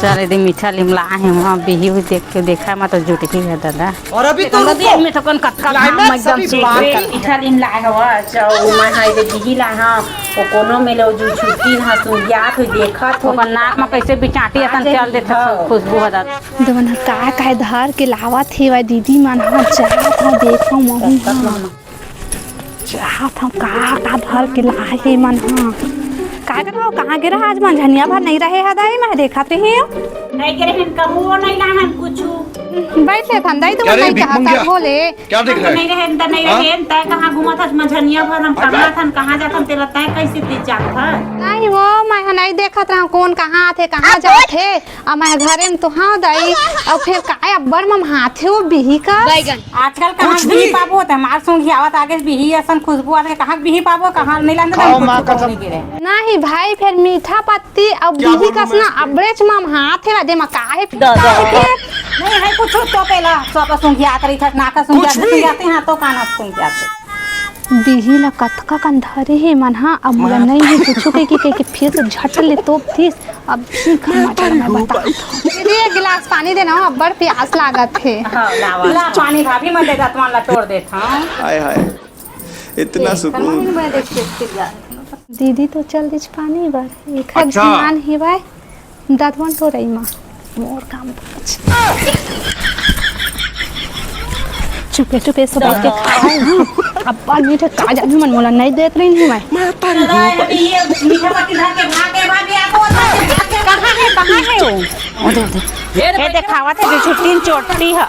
चल यदि मीठा लिमला है वहाँ बिही हुई देख के देखा मैं तो जुट ही है दादा। और अभी तो रुको में तो कौन कटका क्लाइमेक्स भाव एकदम अभी से बात कर। मीठा लिम लाए हवा चाउ मैं हाय दे बिही ला हां ओ कोनो में लो जो छुट्टी ना तू याद हो देखत हो ओकर नाक में कैसे बिचाटी असन चल देता खुशबू हो जाता। दवन का धर के लावत हे वा दीदी मन हा चाहत हा देखो मम्मी हा चाहत हम का धर के लाए हे मन हा का करो कहाँ गिरा आज मंझनिया भर नहीं रहे हदाई मैं देखत रही हूँ नहीं करे हम कमो नहीं लाहन कुछ बैठे धंधाई तो नहीं कहता बोले क्या देख रहा नहीं रहे त नहीं रहे तय कहां घुमा था मंझनिया भर हम कहां था कहां जात तेरा तय कैसे ती जात था नहीं वो मैं नहीं देखत रहा कौन कहाँ थे कहाँ जाते अब मैं घरे में तो हाँ दाई और फिर काय अब्बर मम हाथे वो बिही का आजकल कहाँ बिही पाबो होता है मार सुन आवत आगे बिही असन खुशबू आते कहाँ बिही पाबो कहाँ नहीं खाओ माँ लांदा कसम। नहीं भाई फिर मीठा पत्ती और क्या बिही बोलूं का मैं? ना अबरेच मम हाथे वा दे म काहे नहीं है कुछ तो पहला सोपा सुन आत रही था नाका सुन जाते हैं तो काना सुन जाते बिही ला कतका कंधरे है मन हा अब मोला नहीं है कुछ के फिर से झट ले तो थीस अब भी मटर में बता दीदी एक गिलास पानी देना अब्बर प्यास लागत है हां लावा ला पानी भाभी मन दे दातवा ला तोड़ देता हाय हाय इतना सुकून। दीदी तो चल दिच पानी बर एक अच्छा। ध्यान है भाई दातवन तो रही मां मोर काम बच चुपे चुपे सब के खाए अब्बा मीठे का जानी मन मोला नहीं देत रही हूं मैं ये मीठा पत्ती धर के भागे भागे आको कहाँ है वो ये देखावा थे छुट्टी चोटी है